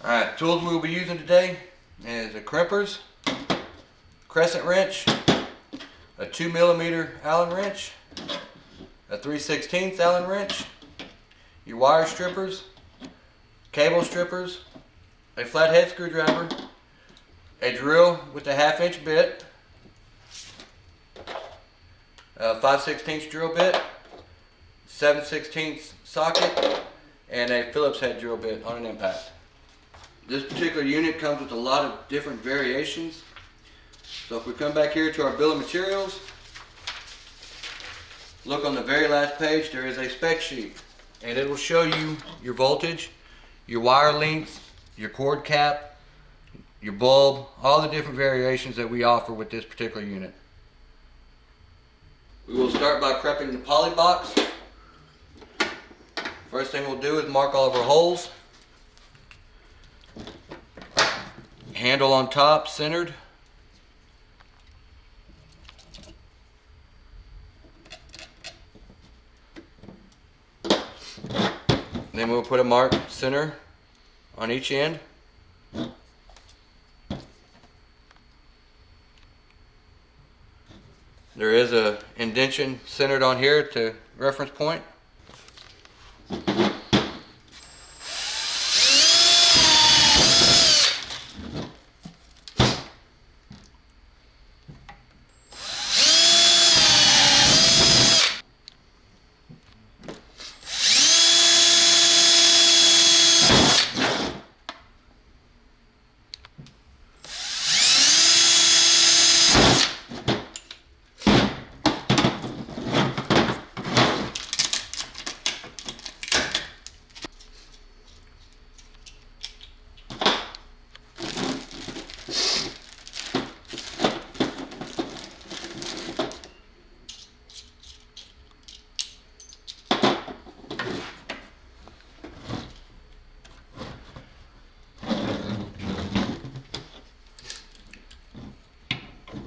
Alright, tools we will be using today is a crimpers, crescent wrench, a 2mm Allen wrench, a 3/16 Allen wrench, your wire strippers, cable strippers, a flathead screwdriver, a drill with a 1/2 inch bit, a 5/16 drill bit, 7/16 socket, and a Phillips head drill bit on an impact. This particular unit comes with a lot of different variations. So if we come back here to our bill of materials, look on the very last page, there is a spec sheet. And it will show you your voltage, your wire length, your cord cap, your bulb, all the different variations that we offer with this particular unit. We will start by prepping the poly box. First thing we'll do is mark all of our holes. Handle on top, centered. Then we'll put a mark center on each end. There is a indentation centered on here to reference point.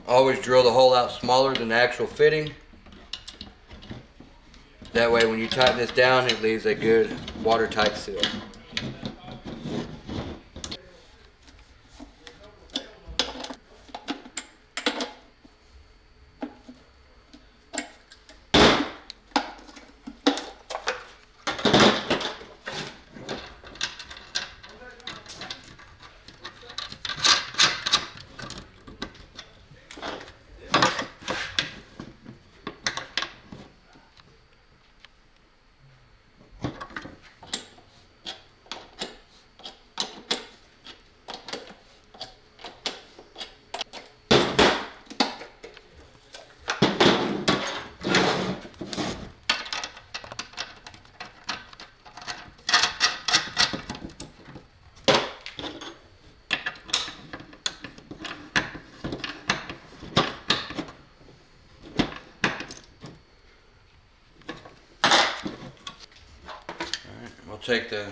Always drill the hole out smaller than the actual fitting. That way when you tighten this down, it leaves a good watertight seal. We'll take the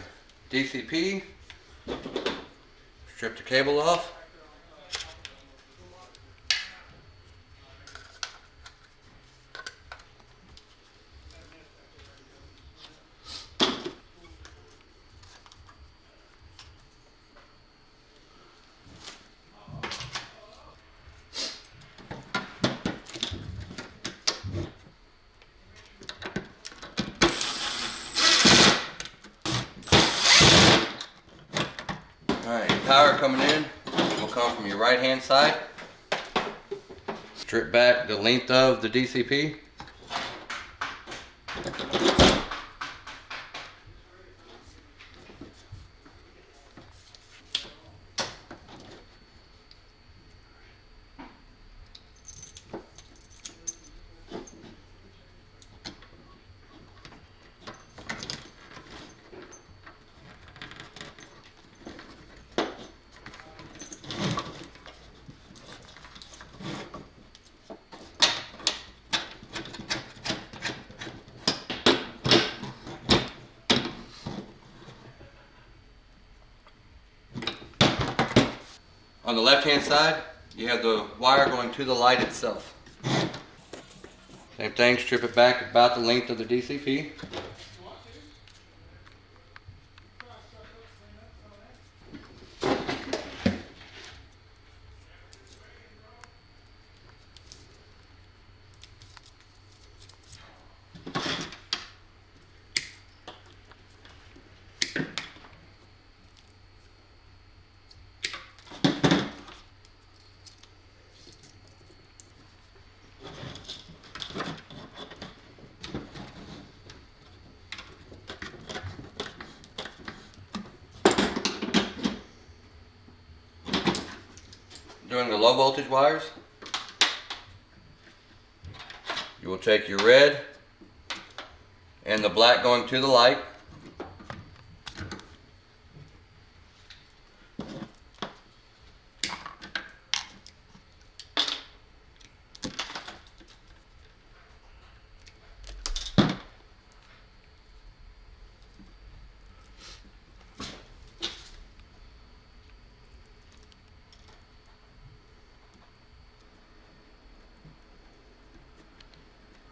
DCP, strip the cable off. Alright, power coming in will come from your right hand side. Strip back the length of the DCP. On the left hand side, you have the wire going to the light itself. Same thing, strip it back about the length of the DCP. doing the low voltage wires, you will take your red and the black going to the light.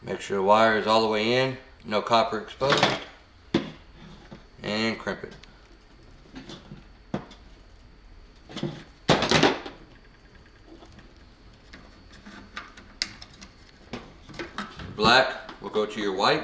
Make sure the wire is all the way in, no copper exposed, and crimp it. Black will go to your white.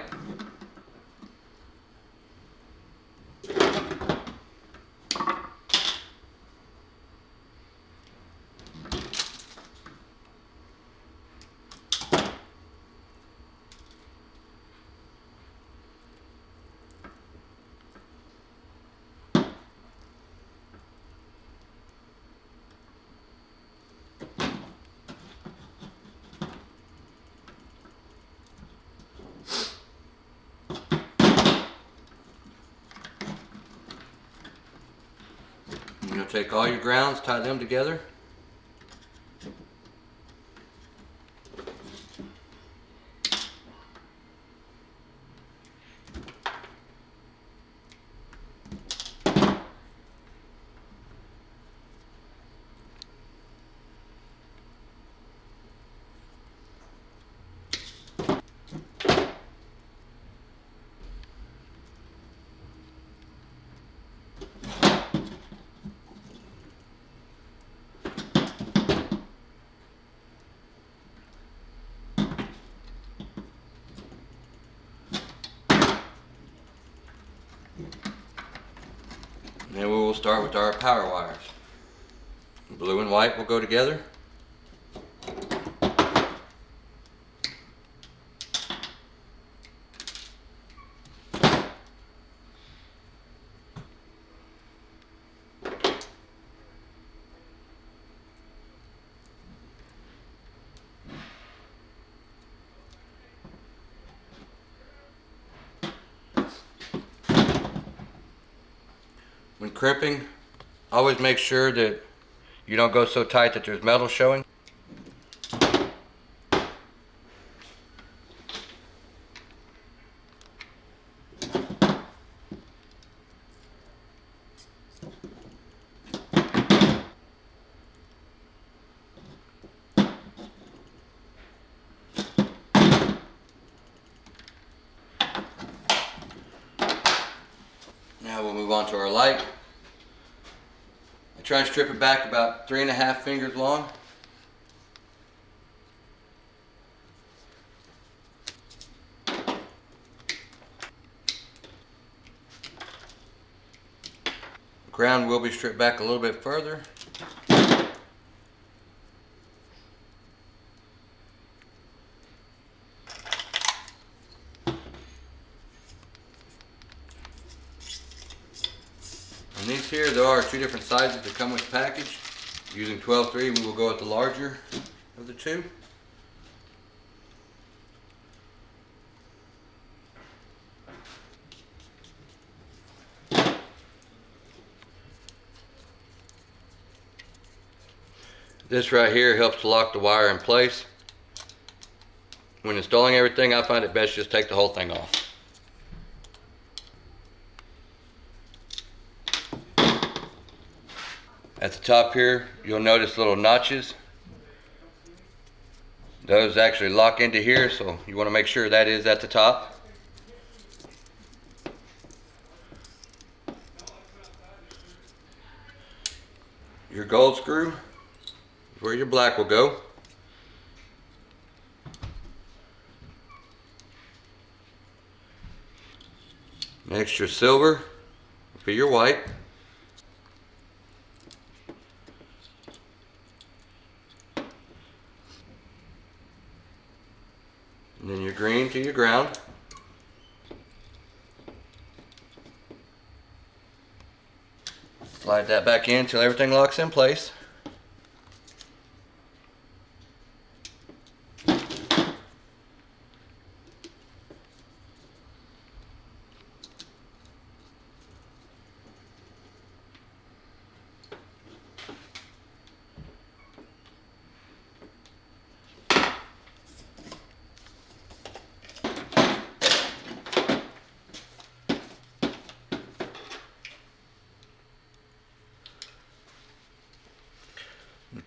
You'll take all your grounds, tie them together. And we will start with our power wires. Blue and white will go together. When crimping, always make sure that you don't go so tight that there's metal showing. Now we'll move on to our light. I try and strip it back about 3.5 fingers long. The ground will be stripped back a little bit further. And these here, there are 2 different sizes that come with the package. Using 12-3, we will go with the larger of the 2. This right here helps to lock the wire in place. When installing everything, I find it best just take the whole thing off. At the top here, you'll notice little notches. Those actually lock into here, so you want to make sure that is at the top. Your gold screw is where your black will go. Next, your silver will be your white. And then your green to your ground. Slide that back in until everything locks in place.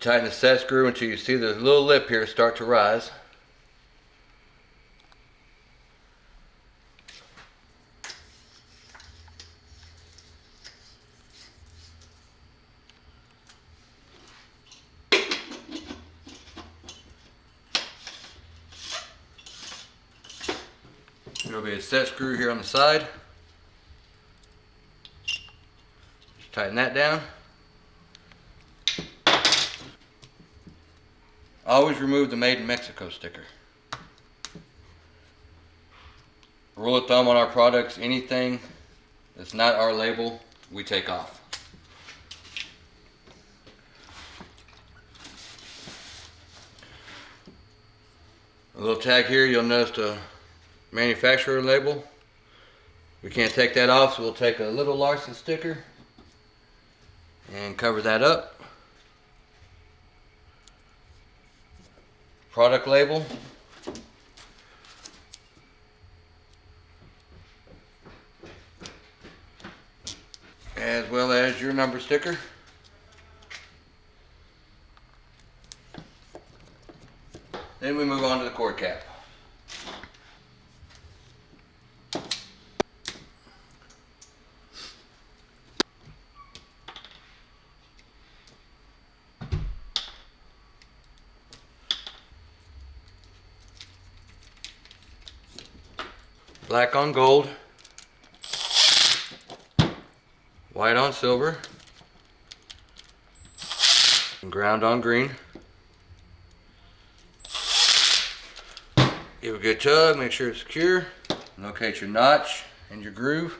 Tighten the set screw until you see the little lip here start to rise. There'll be a set screw here on the side. Just tighten that down. Always remove the Made in Mexico sticker. Rule of thumb on our products, anything that's not our label, we take off. A little tag here, you'll notice the manufacturer label. We can't take that off, so we'll take a little Larson sticker and cover that up. Product label. As well as your number sticker. Then we move on to the cord cap. Black on gold, white on silver, and ground on green. Give a good tug, make sure it's secure. Locate your notch and your groove.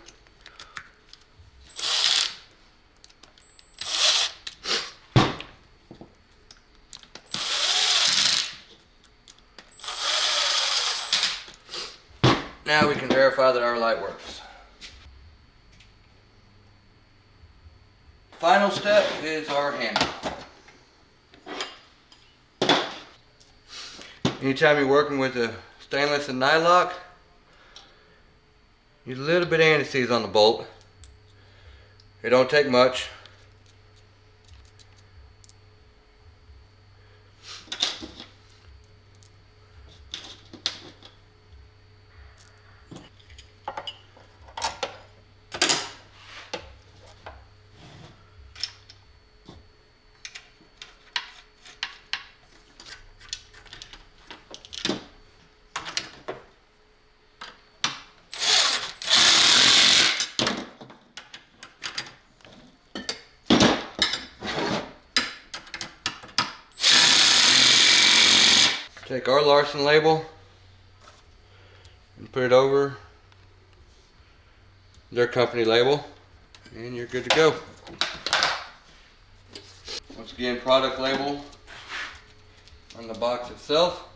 Now we can verify that our light works. Final step is our handle. Anytime you're working with a stainless and nylock, use a little bit of anti-seize on the bolt. It don't take much. Take our Larson label and put it over their company label, and you're good to go. Once again, product label on the box itself.